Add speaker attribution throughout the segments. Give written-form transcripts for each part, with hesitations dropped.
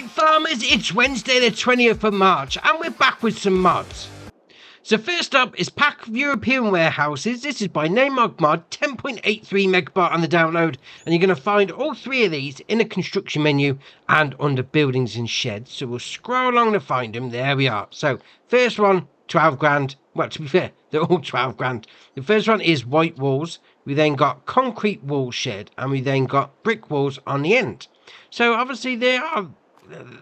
Speaker 1: Right farmers, it's Wednesday the 20th of March and we're back with some mods. So first up is Pack of European Warehouses. This is by Namog mod, 10.83 megabyte on the download, and you're going to find all three of these in the construction menu and under buildings and sheds. So we'll scroll along to find them. There we are. So first one, 12 grand. Well, to be fair, they're all 12 grand. The first one is white walls. We then got concrete wall shed, and we then got brick walls on the end. So obviously they are,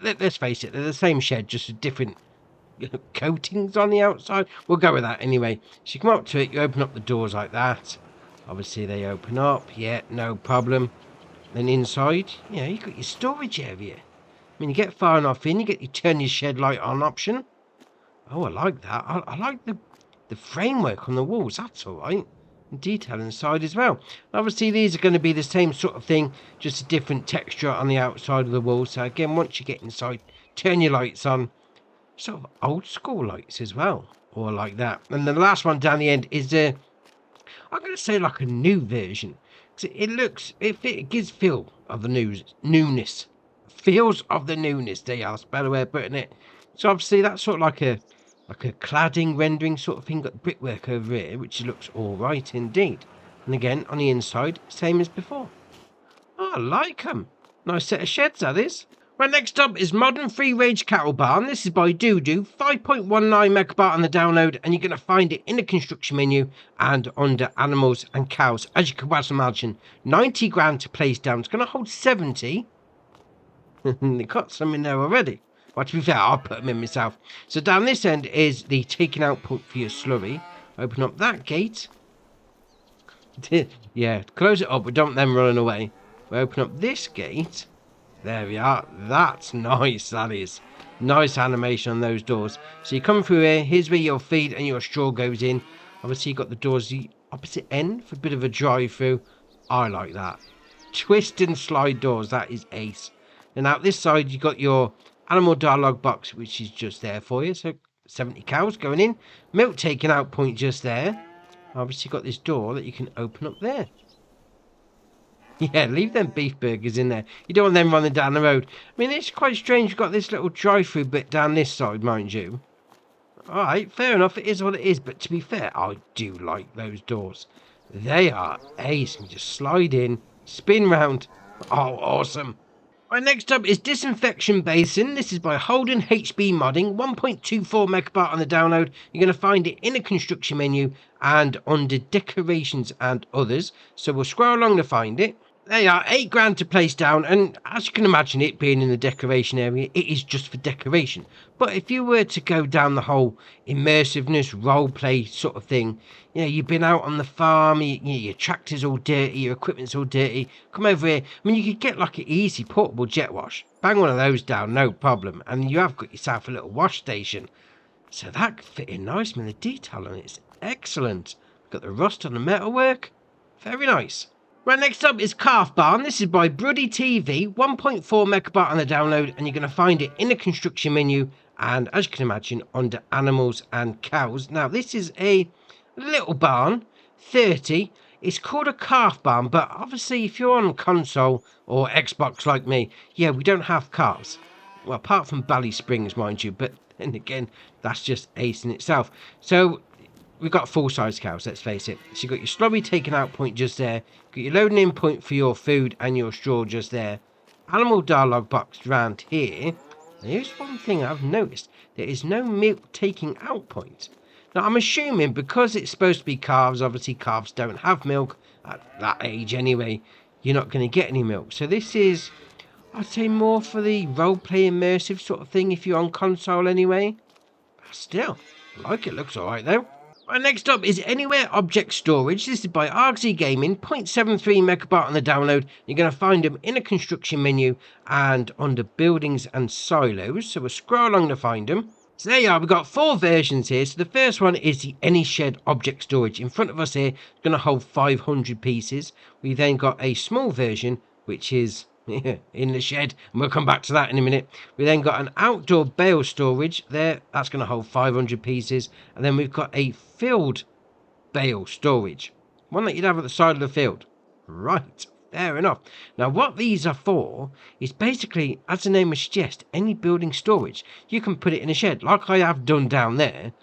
Speaker 1: let's face it, they're the same shed, just a different coatings on the outside. We'll go with that anyway. So you come up to it, you open up the doors like that. Obviously they open up, yeah, no problem. Then inside, yeah, you got your storage area. I mean, you get far enough in, you get your turn your shed light on option. Oh, I like that. I like the framework on the walls, that's all right. And detail inside as well. Obviously these are going to be the same sort of thing, just a different texture on the outside of the wall. So again, once you get inside, turn your lights on. Sort of old school lights as well, or like that. And the last one down the end is I'm going to say like a new version. It gives feel of the newness. Feels of the newness. There you are, better way of putting it. So obviously that's sort of like a cladding rendering sort of thing. Got brickwork over here, which looks all right indeed. And again on the inside, same as before. Oh, I like them. Nice set of sheds that is. Right, next up is Modern Free Range Cattle Barn. This is by Doodoo, 5.19 megabyte on the download, and you're going to find it in the construction menu and under animals and cows. As you can well imagine, 90 grand to place down. It's going to hold 70. They got some in there already. Well, to be fair, I'll put them in myself. So down this end is the taking out point for your slurry. Open up that gate. Yeah, close it up, but don't them running away. We open up this gate. There we are. That's nice, that is. Nice animation on those doors. So you come through here. Here's where your feed and your straw goes in. Obviously, you've got the doors the opposite end for a bit of a drive-through. I like that. Twist and slide doors. That is ace. And out this side, you've got your animal dialogue box, which is just there for you. So 70 cows going in. Milk taking out point just there. Obviously, you've got this door that you can open up there. Yeah, leave them beef burgers in there. You don't want them running down the road. I mean, it's quite strange. You've got this little drive-through bit down this side, mind you. Alright, fair enough. It is what it is. But to be fair, I do like those doors. They are ace. And just slide in, spin round. Oh, awesome. Right, next up is Disinfection Basin. This is by Holden HB Modding. 1.24 megabyte on the download. You're going to find it in the construction menu and under decorations and others. So we'll scroll along to find it. There you are, 8 grand to place down, and as you can imagine, it being in the decoration area, it is just for decoration. But if you were to go down the whole immersiveness, roleplay sort of thing, you know, you've been out on the farm, your tractor's all dirty, your equipment's all dirty, come over here. I mean, you could get like an easy portable jet wash, bang one of those down, no problem, and you have got yourself a little wash station. So that could fit in nice. I mean, the detail on it's excellent. Got the rust on the metalwork, very nice. Right, next up is Calf Barn. This is by Bruddy TV, 1.4 megabyte on the download, and you're going to find it in the construction menu and, as you can imagine, under animals and cows. Now, this is a little barn, 30. It's called a calf barn, but obviously if you're on console or Xbox like me, yeah, we don't have calves. Well, apart from Bally Springs, mind you, but then again, that's just ace in itself. So we've got full-size cows, let's face it. So you've got your slurry taken out point just there. Got your loading in point for your food and your straw just there. Animal dialogue box around here. Now, here's one thing I've noticed. There is no milk taking out point. Now, I'm assuming because it's supposed to be calves, obviously calves don't have milk at that age anyway. You're not going to get any milk. So this is, I'd say, more for the roleplay immersive sort of thing if you're on console anyway. But still, I like it. Looks alright though. Right, next up is Anywhere Object Storage. This is by OTG Gaming, 0.73 megabyte on the download. You're going to find them in a construction menu and under buildings and silos. So we'll scroll along to find them. So there you are, we've got 4 versions here. So the first one is the Any Shed Object Storage. In front of us here, it's going to hold 500 pieces. We then got a small version, which is in the shed, and we'll come back to that in a minute. We then got an outdoor bale storage there, that's going to hold 500 pieces, and then we've got a field bale storage, one that you'd have at the side of the field. Right, Fair enough. Now, what these are for is basically, as the name would suggest, any building storage. You can put it in a shed, like I have done down there,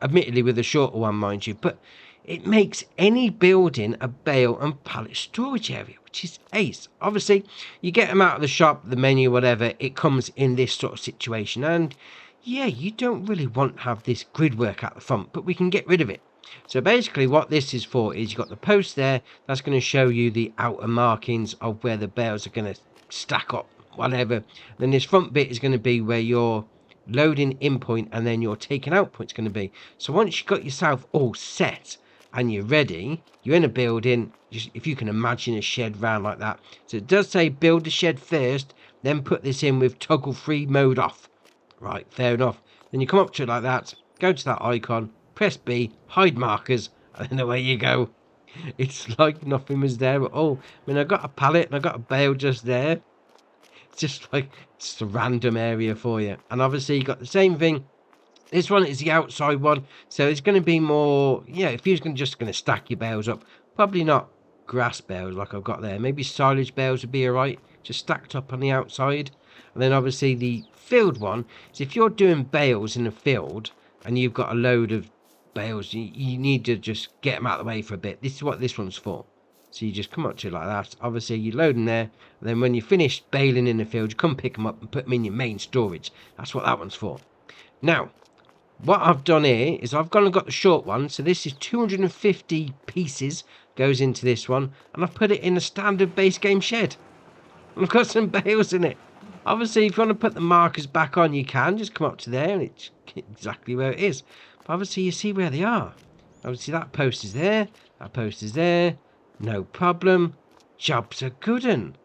Speaker 1: admittedly with a shorter one, mind you, but it makes any building a bale and pallet storage area, which is ace. Obviously, you get them out of the shop, the menu, whatever, it comes in this sort of situation, and yeah, you don't really want to have this grid work at the front, but we can get rid of it. So basically what this is for is you've got the post there, that's going to show you the outer markings of where the bales are going to stack up, whatever. Then this front bit is going to be where your loading in point and then your taking out point is going to be. So once you've got yourself all set and you're ready, you're in a building, just if you can imagine a shed round like that. So it does say build the shed first, then put this in with toggle free mode off. Right, fair enough. Then you come up to it like that, go to that icon, press B, hide markers, and then away you go. It's like nothing was there at all. I mean, I got a pallet and I got a bale just there. It's just like, it's a random area for you. And obviously you got the same thing. This one is the outside one, so it's going to be more, yeah, if you're just going to stack your bales up, probably not grass bales like I've got there. Maybe silage bales would be alright, just stacked up on the outside. And then obviously the field one is if you're doing bales in the field and you've got a load of bales, you need to just get them out of the way for a bit. This is what this one's for. So you just come up to it like that. Obviously you load them there, and then when you finish baling in the field, you come pick them up and put them in your main storage. That's what that one's for. Now, what I've done here is I've gone and got the short one. So this is 250 pieces goes into this one, and I've put it in a standard base game shed. And I've got some bales in it. Obviously, if you want to put the markers back on, you can. Just come up to there, and it's exactly where it is. But obviously, you see where they are. Obviously, that post is there. That post is there. No problem. Job's a good un.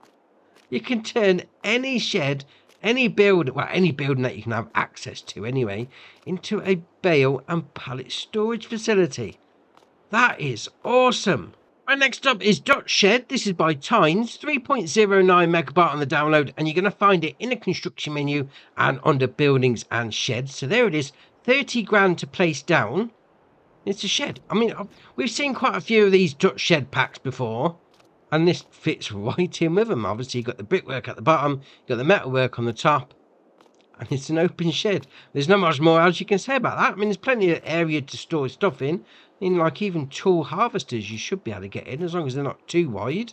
Speaker 1: You can turn any shed, any building, well, any building that you can have access to anyway, into a bale and pallet storage facility. That is awesome. Right, next up is Dutch Shed. This is by Tynes, 3.09 megabyte on the download, and you're going to find it in the construction menu and under buildings and sheds. So there it is, 30 grand to place down. It's a shed. I mean, we've seen quite a few of these Dutch Shed packs before, and this fits right in with them. Obviously, you've got the brickwork at the bottom, you've got the metalwork on the top, and it's an open shed. There's not much more else you can say about that. I mean, there's plenty of area to store stuff in. Like even tool harvesters, you should be able to get in as long as they're not too wide.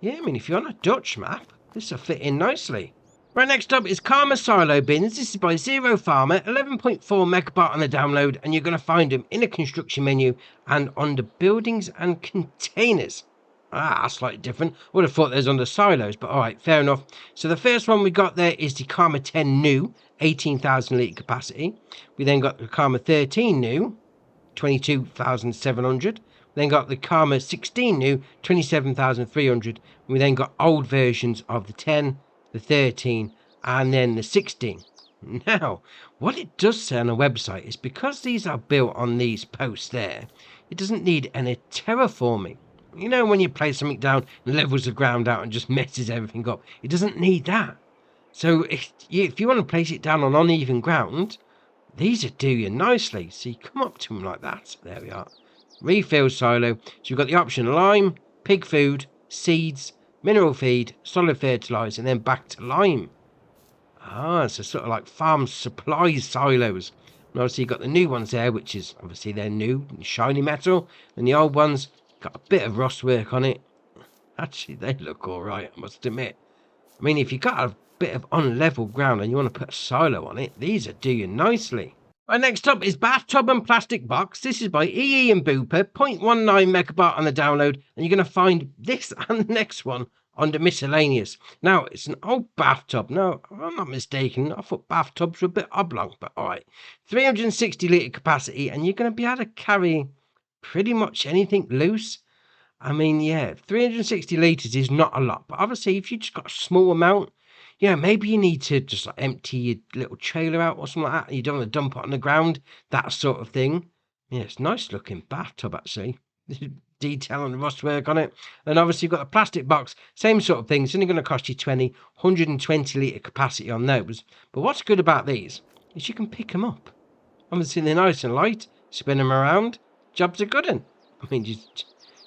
Speaker 1: Yeah, I mean, if you're on a Dutch map, this will fit in nicely. Right, next up is Karma Silo Bins. This is by Zero Farmer, 11.4 megabyte on the download, and you're going to find them in the construction menu and under buildings and containers. Ah, slightly different. Would have thought there's under silos, but alright, fair enough. So the first one we got there is the Karma 10 New, 18,000 litre capacity. We then got the Karma 13 New, 22,700. Then got the Karma 16 New, 27,300. We then got old versions of the 10, the 13, and then the 16. Now, what it does say on the website is because these are built on these posts there, it doesn't need any terraforming. You know, when you place something down and levels the ground out and just messes everything up, it doesn't need that. So if you want to place it down on uneven ground, these would do you nicely. So you come up to them like that. There we are. Refill silo. So you've got the option lime, pig food, seeds, mineral feed, solid fertilizer, and then back to lime. Ah, so sort of like farm supplies silos. And obviously you've got the new ones there, which is obviously they're new, shiny metal, and the old ones got a bit of rust work on it. Actually, they look all right, I must admit. I mean, if you've got a bit of unlevel ground and you want to put a silo on it, these would do you nicely. Right, next up is Bathtub and Plastic Box. This is by EE and Booper, 0.19 megabyte on the download, and you're going to find this and the next one under miscellaneous. Now, it's an old bathtub. No, I'm not mistaken. I thought bathtubs were a bit oblong, but all right. 360 litre capacity, and you're going to be able to carry pretty much anything loose. I mean, yeah, 360 litres is not a lot, but obviously if you just got a small amount, yeah, maybe you need to just like empty your little trailer out or something like that, and you don't want to dump it on the ground, that sort of thing. Yeah, it's a nice looking bathtub actually. Detail and rust work on it. And obviously you've got a plastic box, same sort of thing. It's only going to cost you 120 litre capacity on those. But what's good about these is you can pick them up. Obviously they're nice and light, spin them around, job's a good one. I mean,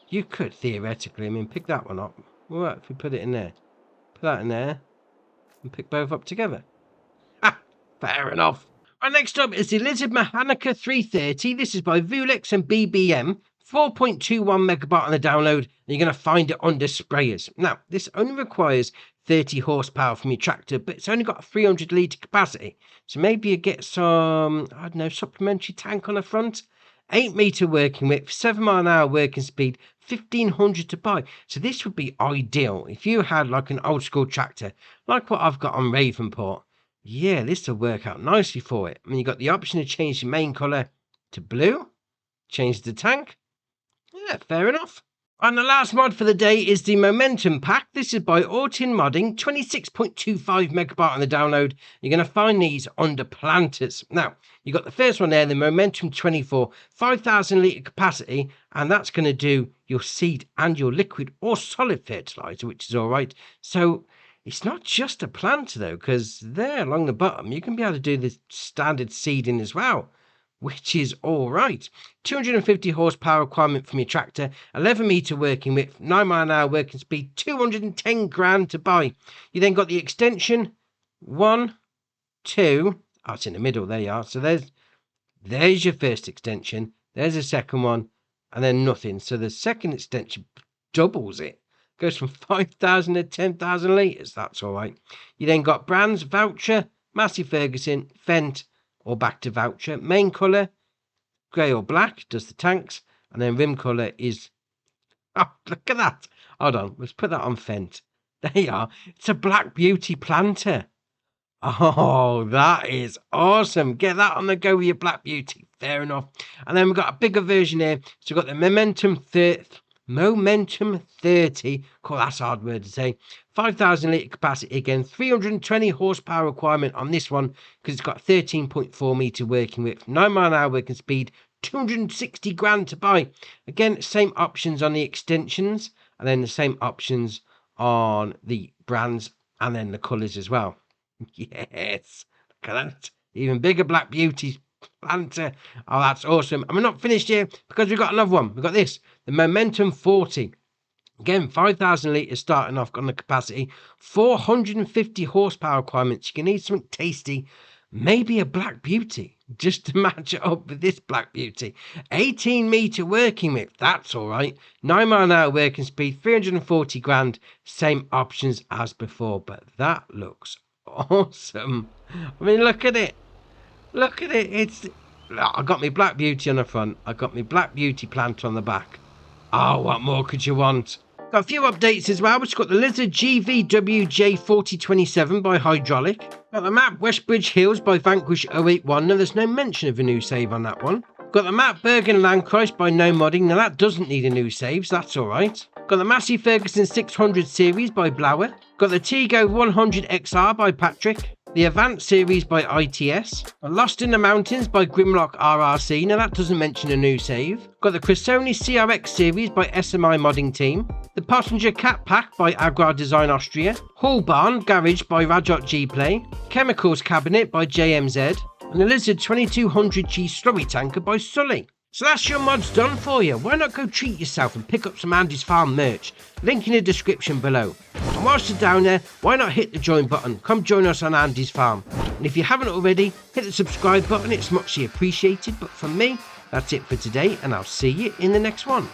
Speaker 1: you could theoretically, pick that one up. What if we put it in there? Put that in there and pick both up together. Ah, fair enough. Right, next up is the Lizard Mechanica 330. This is by Vulex and BBM. 4.21 megabyte on the download, and you're going to find it under sprayers. Now, this only requires 30 horsepower from your tractor, but it's only got a 300 litre capacity. So maybe you get some, I don't know, supplementary tank on the front. 8 metre working width, 7 mile an hour working speed, 1500 to buy. So this would be ideal if you had like an old school tractor, like what I've got on Ravenport. Yeah, this will work out nicely for it. I mean, you've got the option to change the main colour to blue, change the tank. Yeah, fair enough. And the last mod for the day is the Momentum Pack. This is by Autin Modding, 26.25 megabyte on the download. You're going to find these under planters. Now, you got the first one there, the Momentum 24, 5,000 litre capacity, and that's going to do your seed and your liquid or solid fertilizer, which is all right. So it's not just a planter though, because there along the bottom, you can be able to do the standard seeding as well, which is all right. 250 horsepower requirement from your tractor, 11 metre working width, 9 mile an hour working speed, 210 grand to buy. You then got the extension, 1, 2, oh, it's in the middle, there you are. So there's your first extension, there's the second one, and then nothing. So the second extension doubles it. Goes from 5,000 to 10,000 litres, that's all right. You then got brands, Voucher, Massey Ferguson, Fendt, or back to Voucher. Main colour, grey or black, does the tanks. And then rim colour is... Oh, look at that. Hold on, let's put that on Fendt. There you are. It's a Black Beauty planter. Oh, that is awesome. Get that on the go with your Black Beauty. Fair enough. And then we've got a bigger version here. So we've got the Momentum 30. Cool, that's a hard word to say. 5,000 litre capacity again, 320 horsepower requirement on this one because it's got 13.4 metre working width, 9 mile an hour working speed, 260 grand to buy. Again, same options on the extensions and then the same options on the brands and then the colours as well. Yes, look at that. Even bigger Black Beauty planter. Oh, that's awesome. And we're not finished here because we've got another one. We've got this, the Momentum 40. Again, 5,000 litres starting off on the capacity, 450 horsepower requirements. You can need something tasty, maybe a Black Beauty, just to match it up with this Black Beauty. 18 metre working width, that's all right. 9 mile an hour working speed, 340 grand, same options as before, but that looks awesome. I mean, look at it. Look at it. I got me Black Beauty on the front. I got me Black Beauty plant on the back. Oh, what more could you want? Got a few updates as well. We've got the Lizard GVWJ4027 by Hydraulic. Got the map Westbridge Hills by Vanquish 081. Now, there's no mention of a new save on that one. Got the map Bergen Landkreis by No Modding. Now, that doesn't need a new save, so that's all right. Got the Massey Ferguson 600 series by Blower. Got the Tego 100 XR by Patrick. The Avant series by ITS, Lost in the Mountains by Grimlock RRC, now that doesn't mention a new save. Got the Cresoni CRX series by SMI Modding Team, the Pottinger Cat Pack by Agrar Design Austria, Hall Barn Garage by Rajot G Play, Chemicals Cabinet by JMZ, and the Lizard 2200G Slurry Tanker by Sully. So that's your mods done for you. Why not go treat yourself and pick up some Andy's Farm merch? Link in the description below. And whilst you're down there, why not hit the join button? Come join us on Andy's Farm. And if you haven't already, hit the subscribe button. It's muchly appreciated. But for me, that's it for today, and I'll see you in the next one.